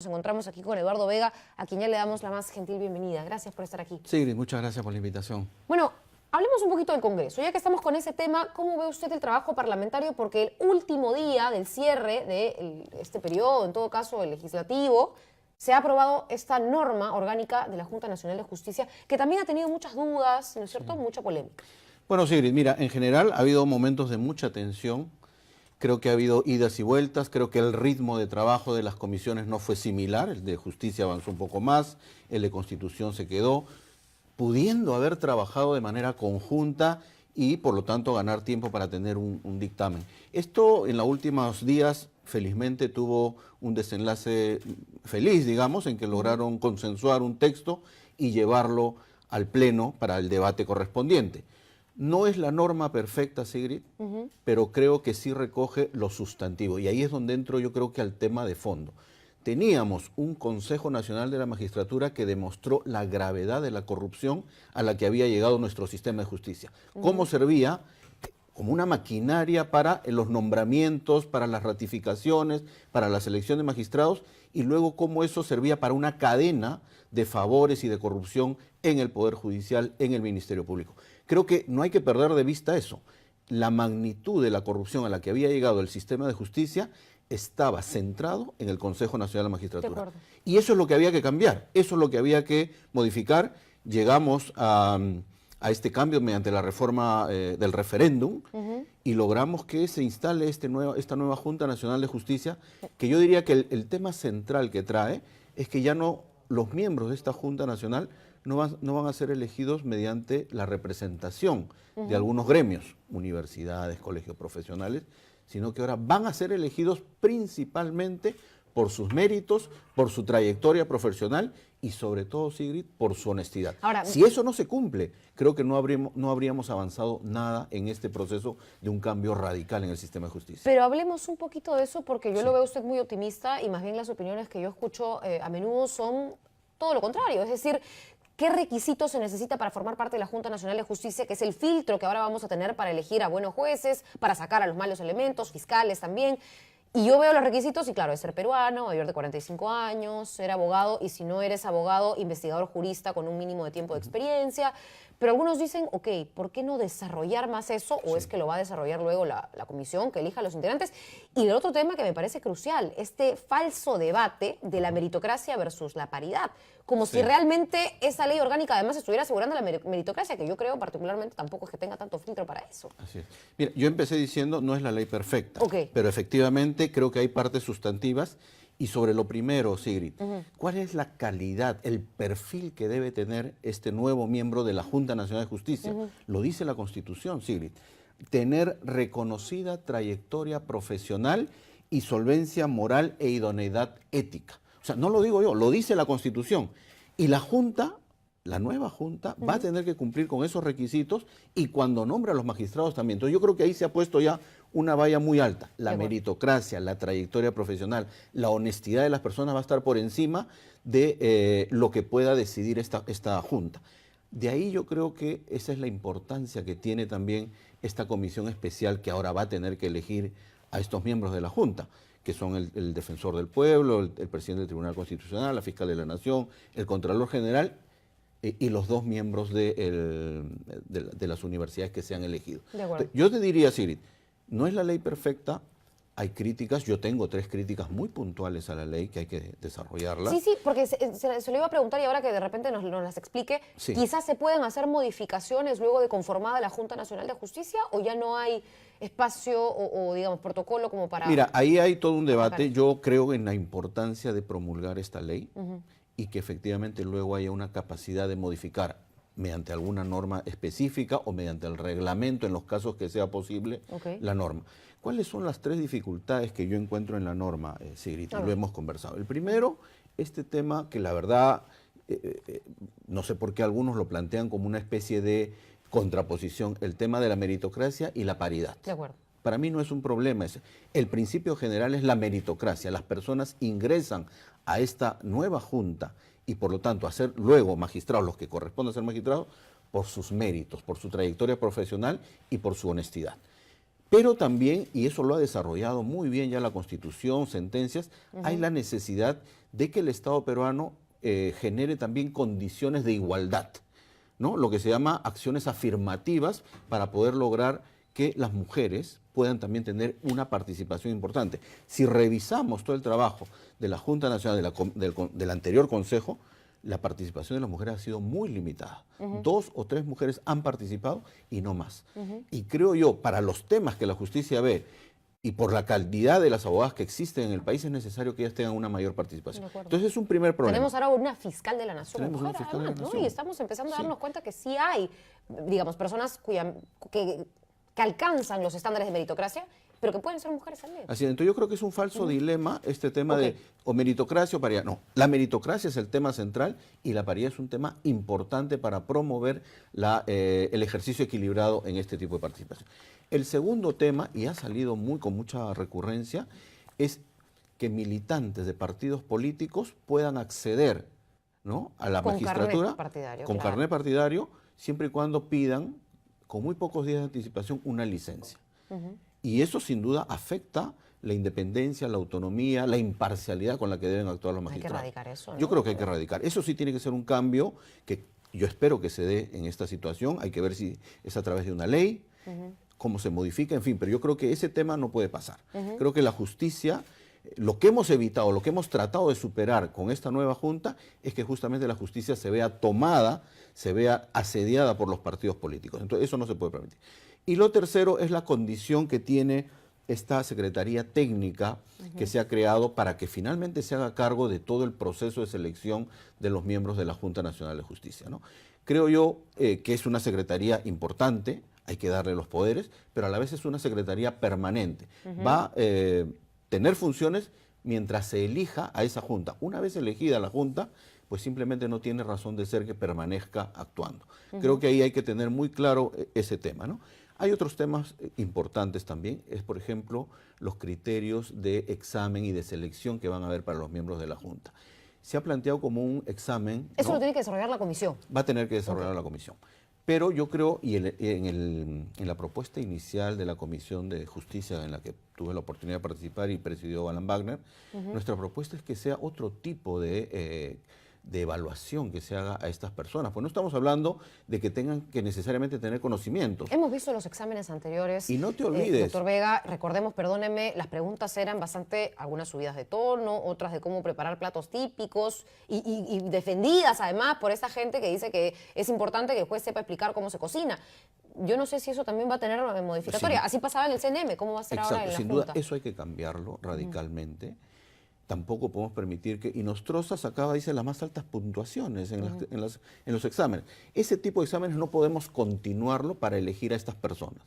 Nos encontramos aquí con Eduardo Vega, a quien ya le damos la más gentil bienvenida. Gracias por estar aquí. Sigrid, muchas gracias por la invitación. Bueno, hablemos un poquito del Congreso. Ya que estamos con ese tema, ¿cómo ve usted el trabajo parlamentario? Porque el último día del cierre de este periodo, en todo caso el legislativo, se ha aprobado esta norma orgánica de la Junta Nacional de Justicia, que también ha tenido muchas dudas, ¿no es cierto? Sí. Mucha polémica. Bueno, Sigrid, mira, en general ha habido momentos de mucha tensión. Creo que ha habido idas y vueltas, creo que el ritmo de trabajo de las comisiones no fue similar, el de justicia avanzó un poco más, el de constitución se quedó, pudiendo haber trabajado de manera conjunta y por lo tanto ganar tiempo para tener un dictamen. Esto en los últimos días felizmente tuvo un desenlace feliz, digamos, en que lograron consensuar un texto y llevarlo al pleno para el debate correspondiente. No es la norma perfecta, Sigrid, pero creo que sí recoge lo sustantivo. Y ahí es donde entro yo creo que al tema de fondo. Teníamos un Consejo Nacional de la Magistratura que demostró la gravedad de la corrupción a la que había llegado nuestro sistema de justicia. Cómo servía como una maquinaria para los nombramientos, para las ratificaciones, para la selección de magistrados, y luego cómo eso servía para una cadena de favores y de corrupción en el Poder Judicial, en el Ministerio Público. Creo que no hay que perder de vista eso. La magnitud de la corrupción a la que había llegado el sistema de justicia estaba centrado en el Consejo Nacional de la Magistratura. Y eso es lo que había que cambiar, eso es lo que había que modificar. Llegamos a este cambio mediante la reforma del referéndum y logramos que se instale esta nueva Junta Nacional de Justicia, que yo diría que el tema central que trae es que ya no los miembros de esta Junta Nacional no van a ser elegidos mediante la representación de algunos gremios, universidades, colegios profesionales, sino que ahora van a ser elegidos principalmente por sus méritos, por su trayectoria profesional y sobre todo, Sigrid, por su honestidad. Ahora, si eso no se cumple, creo que no habríamos avanzado nada en este proceso de un cambio radical en el sistema de justicia. Pero hablemos un poquito de eso porque yo lo veo usted muy optimista y más bien las opiniones que yo escucho a menudo son todo lo contrario. Es decir, ¿qué requisitos se necesita para formar parte de la Junta Nacional de Justicia, que es el filtro que ahora vamos a tener para elegir a buenos jueces, para sacar a los malos elementos, fiscales también? Y yo veo los requisitos y claro, es ser peruano, mayor de 45 años, ser abogado y si no eres abogado, investigador jurista con un mínimo de tiempo de experiencia. Pero algunos dicen, ok, ¿por qué no desarrollar más eso? ¿O es que lo va a desarrollar luego la comisión que elija a los integrantes? Y el otro tema que me parece crucial, este falso debate de la meritocracia versus la paridad. Como si realmente esa ley orgánica además estuviera asegurando la meritocracia, que yo creo particularmente tampoco es que tenga tanto filtro para eso. Así es. Mira, yo empecé diciendo, no es la ley perfecta, pero efectivamente creo que hay partes sustantivas. Y sobre lo primero, Sigrid, ¿cuál es la calidad, el perfil que debe tener este nuevo miembro de la Junta Nacional de Justicia? Lo dice la Constitución, Sigrid. Tener reconocida trayectoria profesional y solvencia moral e idoneidad ética. O sea, no lo digo yo, lo dice la Constitución. Y la Junta, la nueva Junta, va a tener que cumplir con esos requisitos y cuando nombra a los magistrados también. Entonces yo creo que ahí se ha puesto ya una valla muy alta. La meritocracia, la trayectoria profesional, la honestidad de las personas va a estar por encima de lo que pueda decidir esta Junta. De ahí yo creo que esa es la importancia que tiene también esta comisión especial que ahora va a tener que elegir a estos miembros de la Junta, que son el defensor del pueblo, el presidente del Tribunal Constitucional, la fiscal de la Nación, el Contralor General y los dos miembros de las universidades que se han elegido. Yo te diría, Sigrid, no es la ley perfecta, hay críticas, yo tengo 3 críticas muy puntuales a la ley que hay que desarrollarla. Sí, porque se lo iba a preguntar y ahora que de repente nos las explique, quizás se pueden hacer modificaciones luego de conformada la Junta Nacional de Justicia o ya no hay espacio o digamos, protocolo como para... Mira, ahí hay todo un debate, yo creo en la importancia de promulgar esta ley y que efectivamente luego haya una capacidad de modificar mediante alguna norma específica o mediante el reglamento en los casos que sea posible la norma. ¿Cuáles son las 3 dificultades que yo encuentro en la norma, Sigrid? Lo hemos conversado. El primero, este tema que la verdad, no sé por qué algunos lo plantean como una especie de contraposición, el tema de la meritocracia y la paridad. De acuerdo. Para mí no es un problema ese. El principio general es la meritocracia. Las personas ingresan a esta nueva junta y por lo tanto a ser luego magistrados, los que corresponden a ser magistrados, por sus méritos, por su trayectoria profesional y por su honestidad. Pero también, y eso lo ha desarrollado muy bien ya la Constitución, sentencias, hay la necesidad de que el Estado peruano genere también condiciones de igualdad, ¿no? Lo que se llama acciones afirmativas para poder lograr que las mujeres puedan también tener una participación importante. Si revisamos todo el trabajo de la Junta Nacional, del anterior Consejo, la participación de las mujeres ha sido muy limitada. 2 o 3 mujeres han participado y no más. Y creo yo, para los temas que la justicia ve y por la calidad de las abogadas que existen en el país, es necesario que ellas tengan una mayor participación. Entonces es un primer problema. Tenemos ahora una fiscal de la nación. Tenemos una fiscal de la nación. ¿No? Y estamos empezando a darnos cuenta que sí hay, digamos, personas que alcanzan los estándares de meritocracia, pero que pueden ser mujeres también. Así es, entonces yo creo que es un falso dilema este tema de o meritocracia o paridad. No, la meritocracia es el tema central y la paridad es un tema importante para promover el ejercicio equilibrado en este tipo de participación. El segundo tema, y ha salido con mucha recurrencia, es que militantes de partidos políticos puedan acceder, ¿no?, a la magistratura con carnet partidario, siempre y cuando pidan, con muy pocos días de anticipación, una licencia. Y eso sin duda afecta la independencia, la autonomía, la imparcialidad con la que deben actuar los magistrados. Hay que erradicar eso, ¿no? Yo creo que hay que erradicar. Eso sí tiene que ser un cambio que yo espero que se dé en esta situación. Hay que ver si es a través de una ley, cómo se modifica, en fin, pero yo creo que ese tema no puede pasar. Creo que la justicia, lo que hemos evitado, lo que hemos tratado de superar con esta nueva Junta, es que justamente la justicia se vea tomada, se vea asediada por los partidos políticos. Entonces eso no se puede permitir. Y lo tercero es la condición que tiene esta Secretaría Técnica que se ha creado para que finalmente se haga cargo de todo el proceso de selección de los miembros de la Junta Nacional de Justicia, ¿no? Creo yo que es una secretaría importante, hay que darle los poderes, pero a la vez es una secretaría permanente. Va a tener funciones mientras se elija a esa Junta. Una vez elegida la Junta, pues simplemente no tiene razón de ser que permanezca actuando. Creo que ahí hay que tener muy claro ese tema, ¿no? Hay otros temas importantes también, es por ejemplo los criterios de examen y de selección que van a haber para los miembros de la Junta. Se ha planteado como un examen... Eso lo tiene que desarrollar la comisión. Va a tener que desarrollar la comisión. Pero yo creo, y en la propuesta inicial de la Comisión de Justicia, en la que tuve la oportunidad de participar y presidió Alan Wagner, nuestra propuesta es que sea otro tipo de evaluación que se haga a estas personas. Pues no estamos hablando de que tengan que necesariamente tener conocimientos. Hemos visto los exámenes anteriores. Y no te olvides. Doctor Vega, recordemos, perdóneme, las preguntas eran bastante, algunas subidas de tono, otras de cómo preparar platos típicos y defendidas además por esta gente que dice que es importante que el juez sepa explicar cómo se cocina. Yo no sé si eso también va a tener modificatoria. Así pasaba en el CNM, ¿cómo va a ser ahora en la sin Junta? duda, eso hay que cambiarlo radicalmente. Tampoco podemos permitir que... Y Nostroza sacaba, dice, las más altas puntuaciones en los exámenes. Ese tipo de exámenes no podemos continuarlo para elegir a estas personas.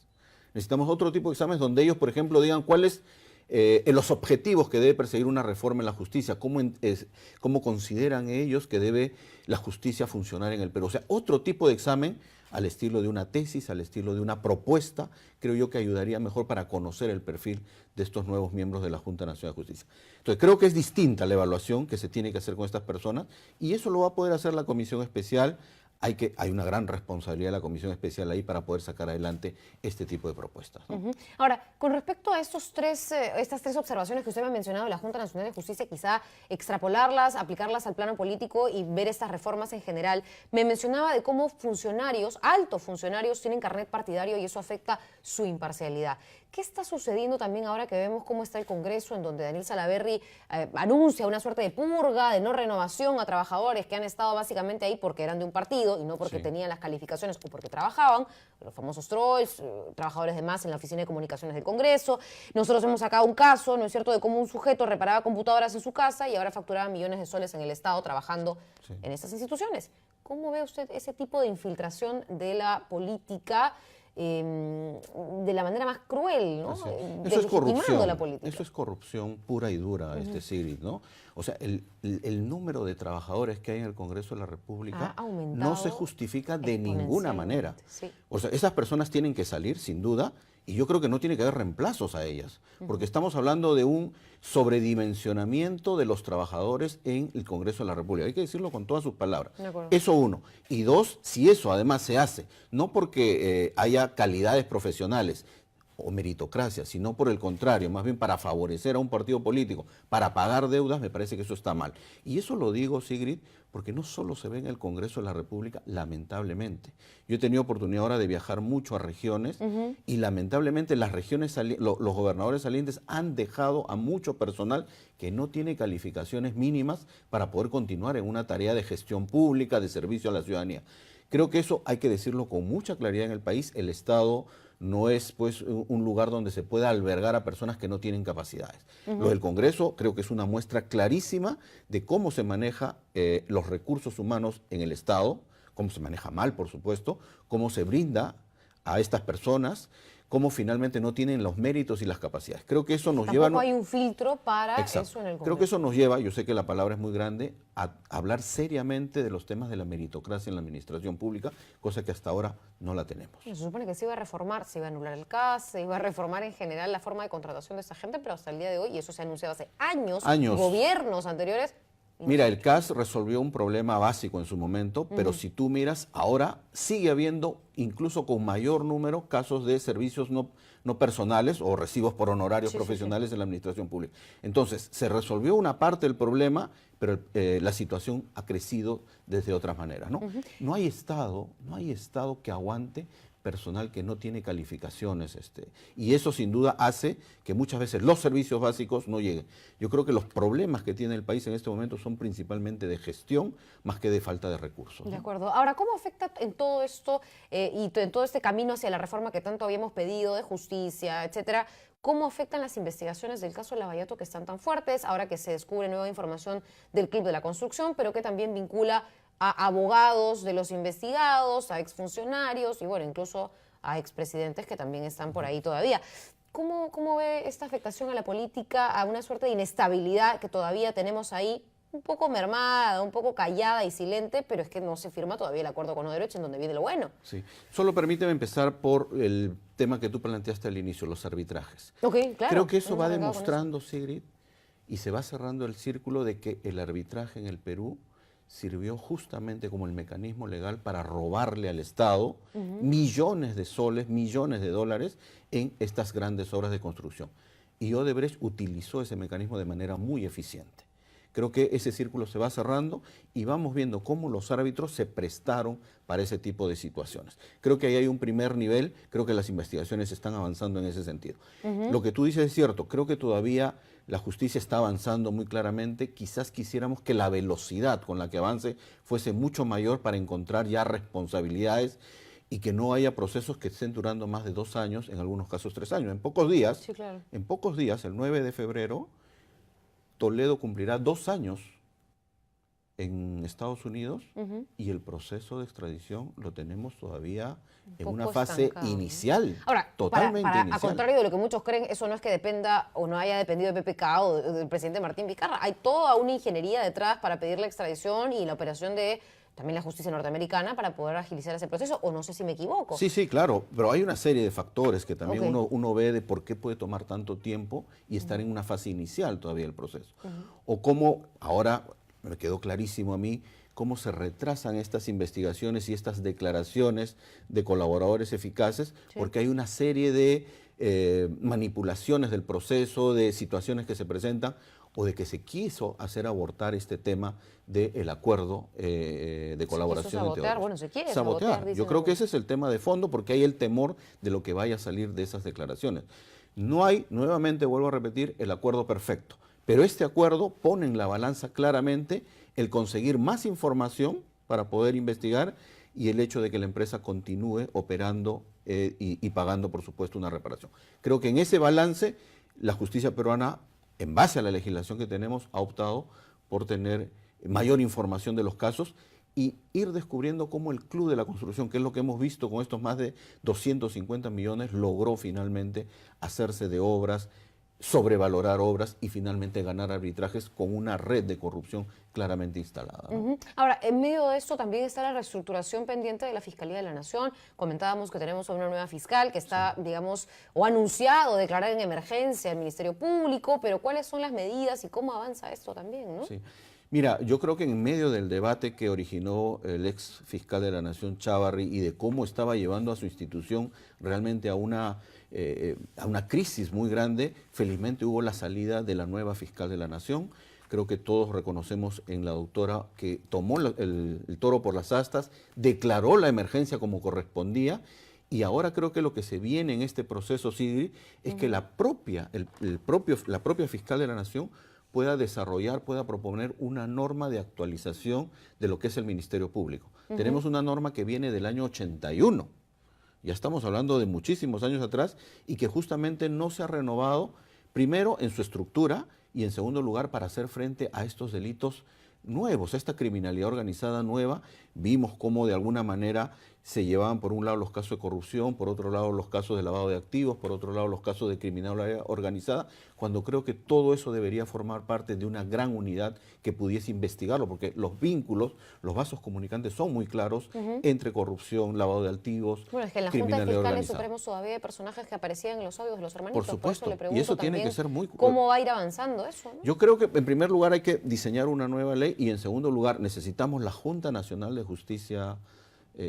Necesitamos otro tipo de exámenes donde ellos, por ejemplo, digan cuáles los objetivos que debe perseguir una reforma en la justicia, cómo consideran ellos que debe la justicia funcionar en el Perú. O sea, otro tipo de examen al estilo de una tesis, al estilo de una propuesta, creo yo que ayudaría mejor para conocer el perfil de estos nuevos miembros de la Junta Nacional de Justicia. Entonces, creo que es distinta la evaluación que se tiene que hacer con estas personas y eso lo va a poder hacer la Comisión Especial. Hay una gran responsabilidad de la Comisión Especial ahí para poder sacar adelante este tipo de propuestas, ¿no? Ahora, con respecto a estas tres observaciones que usted me ha mencionado de la Junta Nacional de Justicia, quizá extrapolarlas, aplicarlas al plano político y ver estas reformas en general, me mencionaba de cómo funcionarios, altos funcionarios, tienen carnet partidario y eso afecta su imparcialidad. ¿Qué está sucediendo también ahora que vemos cómo está el Congreso, en donde Daniel Salaverry anuncia una suerte de purga, de no renovación a trabajadores que han estado básicamente ahí porque eran de un partido y no porque tenían las calificaciones o porque trabajaban, los famosos trolls, trabajadores de más en la Oficina de Comunicaciones del Congreso? Nosotros hemos sacado un caso, ¿no es cierto?, de cómo un sujeto reparaba computadoras en su casa y ahora facturaba millones de soles en el Estado trabajando en estas instituciones. ¿Cómo ve usted ese tipo de infiltración de la política de la manera más cruel, ¿no? Eso es corrupción. La política. Eso es corrupción pura y dura, Sigrid, ¿no? O sea, el número de trabajadores que hay en el Congreso de la República no se justifica de ninguna manera. O sea, esas personas tienen que salir, sin duda, y yo creo que no tiene que haber reemplazos a ellas, porque estamos hablando de un sobredimensionamiento de los trabajadores en el Congreso de la República. Hay que decirlo con todas sus palabras. Eso uno. Y dos, si eso además se hace, no porque haya calidades profesionales o meritocracia, sino por el contrario, más bien para favorecer a un partido político, para pagar deudas, me parece que eso está mal. Y eso lo digo, Sigrid, porque no solo se ve en el Congreso de la República, lamentablemente. Yo he tenido oportunidad ahora de viajar mucho a regiones y lamentablemente las regiones, los gobernadores salientes han dejado a mucho personal que no tiene calificaciones mínimas para poder continuar en una tarea de gestión pública, de servicio a la ciudadanía. Creo que eso hay que decirlo con mucha claridad en el país. El Estado no es pues un lugar donde se pueda albergar a personas que no tienen capacidades. Lo del Congreso creo que es una muestra clarísima de cómo se maneja los recursos humanos en el Estado, cómo se maneja mal, por supuesto, cómo se brinda a estas personas, cómo finalmente no tienen los méritos y las capacidades. Creo que eso nos lleva... Tampoco hay un filtro para Exacto. eso en el Congreso. Creo que eso nos lleva, yo sé que la palabra es muy grande, a hablar seriamente de los temas de la meritocracia en la administración pública, cosa que hasta ahora no la tenemos. Se supone que se iba a reformar, se iba a anular el CAS, se iba a reformar en general la forma de contratación de esta gente, pero hasta el día de hoy, y eso se ha anunciado hace años. Gobiernos anteriores... Mira, el CAS resolvió un problema básico en su momento, pero si tú miras, ahora sigue habiendo, incluso con mayor número, casos de servicios no personales o recibos por honorarios profesionales en la administración pública. Entonces, se resolvió una parte del problema, pero la situación ha crecido desde otras maneras, ¿no? No hay Estado que aguante personal que no tiene calificaciones, y eso sin duda hace que muchas veces los servicios básicos no lleguen. Yo creo que los problemas que tiene el país en este momento son principalmente de gestión más que de falta de recursos, ¿no? De acuerdo. Ahora, ¿cómo afecta en todo esto y en todo este camino hacia la reforma que tanto habíamos pedido de justicia, etcétera? ¿Cómo afectan las investigaciones del caso Lavallato que están tan fuertes, ahora que se descubre nueva información del Club de la Construcción, pero que también vincula a abogados de los investigados, a exfuncionarios y, bueno, incluso a expresidentes que también están por ahí todavía? ¿Cómo ve esta afectación a la política, a una suerte de inestabilidad que todavía tenemos ahí, un poco mermada, un poco callada y silente, pero es que no se firma todavía el acuerdo con Odebrecht, en donde viene lo bueno? Sí. Solo permíteme empezar por el tema que tú planteaste al inicio, los arbitrajes. Ok, claro. Creo que eso va demostrando, Sigrid, y se va cerrando el círculo de que el arbitraje en el Perú sirvió justamente como el mecanismo legal para robarle al Estado millones de soles, millones de dólares en estas grandes obras de construcción. Y Odebrecht utilizó ese mecanismo de manera muy eficiente. Creo que ese círculo se va cerrando y vamos viendo cómo los árbitros se prestaron para ese tipo de situaciones. Creo que ahí hay un primer nivel, creo que las investigaciones están avanzando en ese sentido. Lo que tú dices es cierto, creo que todavía la justicia está avanzando muy claramente. Quizás quisiéramos que la velocidad con la que avance fuese mucho mayor para encontrar ya responsabilidades y que no haya procesos que estén durando más de 2 años, en algunos casos 3 años. En pocos días, el 9 de febrero, Toledo cumplirá 2 años en Estados Unidos y el proceso de extradición lo tenemos todavía en una fase inicial. Ahora, totalmente inicial. A contrario de lo que muchos creen, eso no es que dependa o no haya dependido de PPK o del presidente Martín Vizcarra. Hay toda una ingeniería detrás para pedir la extradición y la operación de también la justicia norteamericana para poder agilizar ese proceso, o no sé si me equivoco. Sí, sí, claro, pero hay una serie de factores que también uno ve de por qué puede tomar tanto tiempo y estar en una fase inicial todavía del proceso. O cómo, ahora me quedó clarísimo a mí, cómo se retrasan estas investigaciones y estas declaraciones de colaboradores eficaces, porque hay una serie de manipulaciones del proceso, de situaciones que se presentan, o de que se quiso hacer abortar este tema del acuerdo de colaboración. Sabotear, bueno, se quiere sabotear. Yo creo que ese es el tema de fondo, porque hay el temor de lo que vaya a salir de esas declaraciones. No hay, nuevamente vuelvo a repetir, el acuerdo perfecto, pero este acuerdo pone en la balanza claramente el conseguir más información para poder investigar y el hecho de que la empresa continúe operando y pagando, por supuesto, una reparación. Creo que en ese balance la justicia peruana, en base a la legislación que tenemos, ha optado por tener mayor información de los casos y ir descubriendo cómo el Club de la Construcción, que es lo que hemos visto con estos más de 250 millones, logró finalmente hacerse de obras, sobrevalorar obras y finalmente ganar arbitrajes con una red de corrupción claramente instalada, ¿no? Ahora, en medio de esto también está la reestructuración pendiente de la Fiscalía de la Nación. Comentábamos que tenemos una nueva fiscal que está, digamos, o anunciado declarar en emergencia el Ministerio Público, pero ¿cuáles son las medidas y cómo avanza esto también, no? Sí. Mira, yo creo que en medio del debate que originó el ex fiscal de la Nación, Chávarri, y de cómo estaba llevando a su institución realmente a una a una crisis muy grande. Felizmente hubo la salida de la nueva fiscal de la Nación. Creo que todos reconocemos en la doctora que tomó el toro por las astas, declaró la emergencia como correspondía, y ahora creo que lo que se viene en este proceso, Sigrid, es que la propia fiscal de la Nación pueda desarrollar, pueda proponer una norma de actualización de lo que es el Ministerio Público. Tenemos una norma que viene del año 81, ya estamos hablando de muchísimos años atrás, y que justamente no se ha renovado, primero en su estructura, y en segundo lugar para hacer frente a estos delitos nuevos, a esta criminalidad organizada nueva. Vimos cómo de alguna manera se llevaban por un lado los casos de corrupción, por otro lado los casos de lavado de activos, por otro lado los casos de criminalidad organizada, cuando creo que todo eso debería formar parte de una gran unidad que pudiese investigarlo, porque los vínculos, los vasos comunicantes son muy claros entre corrupción, lavado de activos, bueno, es que en la Junta de criminalidad Fiscales organizada. Supremos todavía hay personajes que aparecían en los audios de los hermanitos. Por supuesto, eso le pregunto y eso tiene que también ser muy... ¿cómo va a ir avanzando eso, ¿no? Yo creo que en primer lugar hay que diseñar una nueva ley, y en segundo lugar necesitamos la Junta Nacional de Justicia,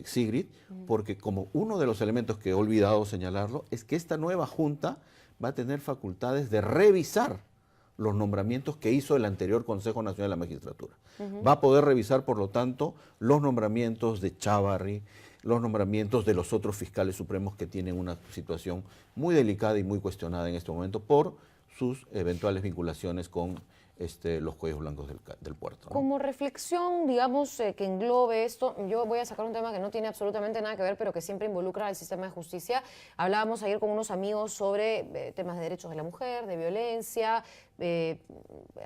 Sigrid, porque como uno de los elementos que he olvidado señalarlo es que esta nueva Junta va a tener facultades de revisar los nombramientos que hizo el anterior Consejo Nacional de la Magistratura. Va a poder revisar, por lo tanto, los nombramientos de Chávarri, los nombramientos de los otros fiscales supremos que tienen una situación muy delicada y muy cuestionada en este momento por sus eventuales vinculaciones con los cuellos blancos del puerto, ¿no? Como reflexión, digamos, que englobe esto, yo voy a sacar un tema que no tiene absolutamente nada que ver, pero que siempre involucra al sistema de justicia. Hablábamos ayer con unos amigos sobre temas de derechos de la mujer, de violencia,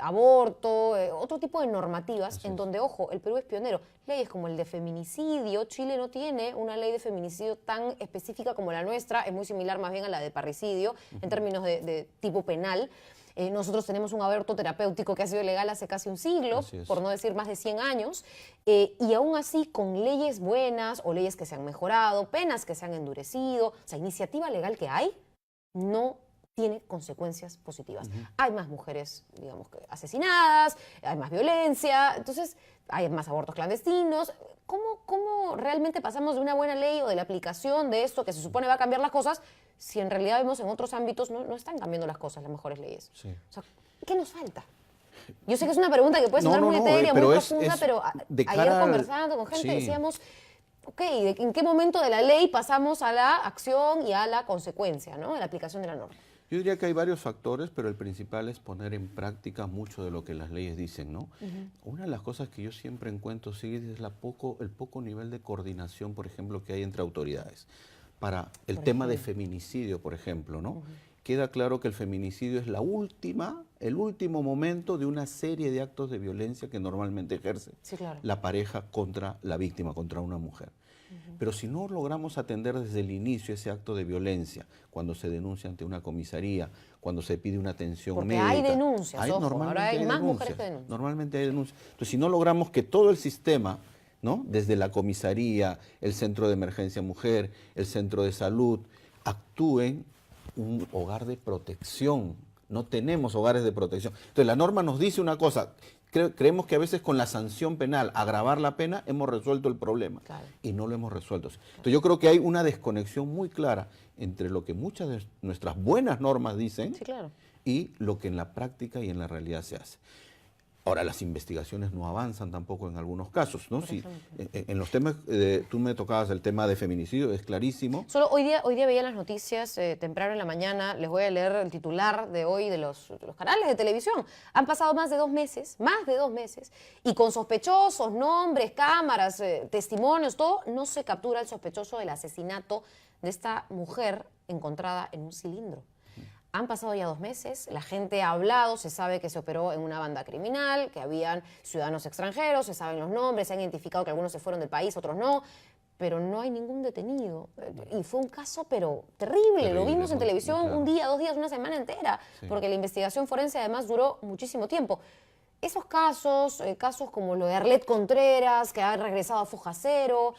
aborto, otro tipo de normativas en donde, ojo, el Perú es pionero. Leyes como el de feminicidio, Chile no tiene una ley de feminicidio tan específica como la nuestra, es muy similar más bien a la de parricidio en términos de tipo penal. Nosotros tenemos un aborto terapéutico que ha sido legal hace casi un siglo, por no decir más de 100 años, y aún así con leyes buenas o leyes que se han mejorado, penas que se han endurecido, o sea, iniciativa legal que hay, no tiene consecuencias positivas. Hay más mujeres, digamos, asesinadas, hay más violencia, entonces hay más abortos clandestinos. ¿Cómo realmente pasamos de una buena ley o de la aplicación de esto que se supone va a cambiar las cosas si en realidad vemos en otros ámbitos no están cambiando las cosas, las mejores leyes? Sí. O sea, ¿qué nos falta? Yo sé que es una pregunta que puede sonar muy etérea, muy profunda, pero ayer conversando con gente decíamos, ok, ¿en qué momento de la ley pasamos a la acción y a la consecuencia, ¿no? De la aplicación de la norma? Yo diría que hay varios factores, pero el principal es poner en práctica mucho de lo que las leyes dicen, ¿no? Una de las cosas que yo siempre encuentro, Sigrid, es el poco nivel de coordinación, por ejemplo, que hay entre autoridades. Para el tema de feminicidio, por ejemplo, ¿no? Queda claro que el feminicidio es el último momento de una serie de actos de violencia que normalmente ejerce la pareja contra la víctima, contra una mujer. Pero si no logramos atender desde el inicio ese acto de violencia, cuando se denuncia ante una comisaría, cuando se pide una atención médica... Porque hay denuncias, ahora hay más mujeres que denuncian. Normalmente hay denuncias. Entonces, si no logramos que todo el sistema, ¿no? Desde la comisaría, el centro de emergencia mujer, el centro de salud, actúen un hogar de protección. No tenemos hogares de protección. Entonces, la norma nos dice una cosa... Creemos que a veces con la sanción penal, agravar la pena, hemos resuelto el problema. Y no lo hemos resuelto. Entonces yo creo que hay una desconexión muy clara entre lo que muchas de nuestras buenas normas dicen y lo que en la práctica y en la realidad se hace. Ahora, las investigaciones no avanzan tampoco en algunos casos, ¿no? Si, en los temas, tú me tocabas el tema de feminicidio, es clarísimo. Solo hoy día veía las noticias temprano en la mañana, les voy a leer el titular de hoy de los canales de televisión. Han pasado más de 2 meses, y con sospechosos, nombres, cámaras, testimonios, todo, no se captura el sospechoso del asesinato de esta mujer encontrada en un cilindro. Han pasado ya 2 meses, la gente ha hablado, se sabe que se operó en una banda criminal, que habían ciudadanos extranjeros, se saben los nombres, se han identificado que algunos se fueron del país, otros no, pero no hay ningún detenido. Y fue un caso, pero terrible. Lo vimos en televisión un día, 2 días, una semana entera, porque la investigación forense además duró muchísimo tiempo. Esos casos, casos como lo de Arlet Contreras, que ha regresado a Foja Cero,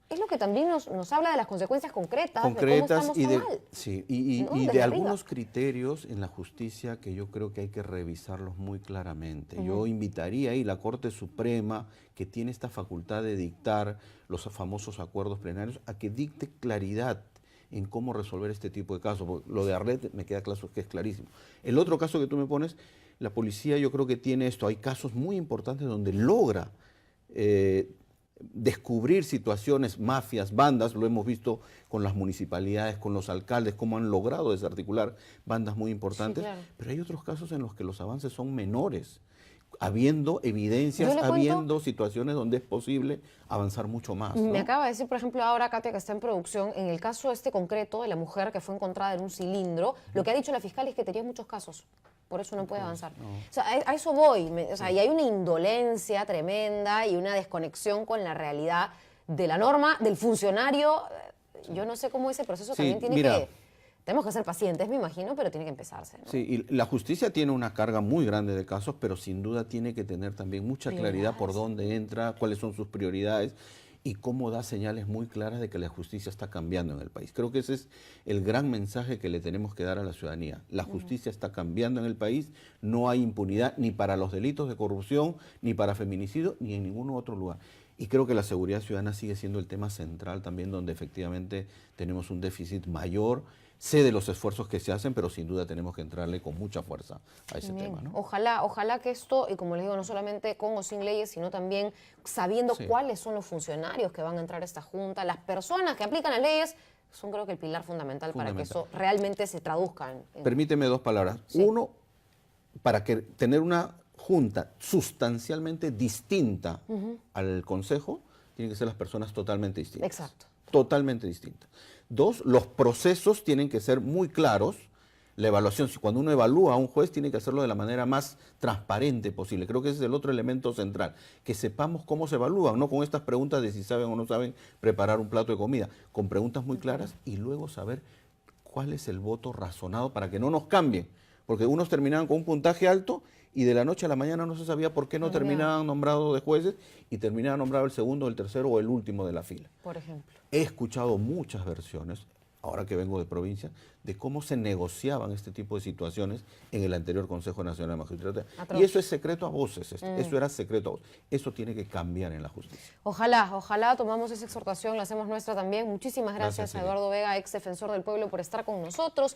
es lo que también nos habla de las consecuencias concretas de cómo estamos y de, mal. y de algunos criterios en la justicia que yo creo que hay que revisarlos muy claramente. Yo invitaría ahí la Corte Suprema, que tiene esta facultad de dictar los famosos acuerdos plenarios, a que dicte claridad en cómo resolver este tipo de casos. Porque lo de Arlet me queda claro que es clarísimo. El otro caso que tú me pones, la policía yo creo que tiene esto. Hay casos muy importantes donde logra descubrir situaciones, mafias, bandas, lo hemos visto con las municipalidades, con los alcaldes, cómo han logrado desarticular bandas muy importantes, Sí, claro. pero hay otros casos en los que los avances son menores, habiendo evidencias, Yo le cuento- habiendo situaciones donde es posible avanzar mucho más, ¿no? Me acaba de decir, por ejemplo, ahora Katia, que está en producción, en el caso este concreto de la mujer que fue encontrada en un cilindro, lo que ha dicho la fiscal es que tenía muchos casos, por eso no puede avanzar. O sea, a eso voy, o sea, y hay una indolencia tremenda y una desconexión con la realidad de la norma, del funcionario. Yo no sé cómo ese proceso Sí, también tiene mira. que... Tenemos que ser pacientes, me imagino, pero tiene que empezarse, ¿no? Sí, y la justicia tiene una carga muy grande de casos, pero sin duda tiene que tener también mucha claridad por dónde entra, cuáles son sus prioridades y cómo da señales muy claras de que la justicia está cambiando en el país. Creo que ese es el gran mensaje que le tenemos que dar a la ciudadanía. La justicia está cambiando en el país, no hay impunidad ni para los delitos de corrupción, ni para feminicidio, ni en ningún otro lugar. Y creo que la seguridad ciudadana sigue siendo el tema central también, donde efectivamente tenemos un déficit mayor. Sé de los esfuerzos que se hacen, pero sin duda tenemos que entrarle con mucha fuerza a ese Bien. tema, ¿no? Ojalá que esto, y como les digo, no solamente con o sin leyes, sino también sabiendo Sí. cuáles son los funcionarios que van a entrar a esta junta, las personas que aplican las leyes, son creo que el pilar fundamental para que eso realmente se traduzca en... Permíteme dos palabras. Sí. Uno, para que tener una junta sustancialmente distinta al Consejo, tienen que ser las personas totalmente distintas. Exacto. Totalmente distintas. Dos, los procesos tienen que ser muy claros. La evaluación, cuando uno evalúa a un juez, tiene que hacerlo de la manera más transparente posible. Creo que ese es el otro elemento central, que sepamos cómo se evalúan, no con estas preguntas de si saben o no saben preparar un plato de comida, con preguntas muy claras y luego saber cuál es el voto razonado para que no nos cambien. Porque unos terminaban con un puntaje alto y de la noche a la mañana no se sabía por qué no terminaban nombrados de jueces y terminaban nombrado el segundo, el tercero o el último de la fila. Por ejemplo. He escuchado muchas versiones, ahora que vengo de provincia, de cómo se negociaban este tipo de situaciones en el anterior Consejo Nacional de Magistratura. Atroz. Y eso es secreto a voces, eso era secreto a voces. Eso tiene que cambiar en la justicia. Ojalá tomamos esa exhortación, la hacemos nuestra también. Muchísimas gracias Gracias, a Eduardo Vega, ex defensor del pueblo, por estar con nosotros.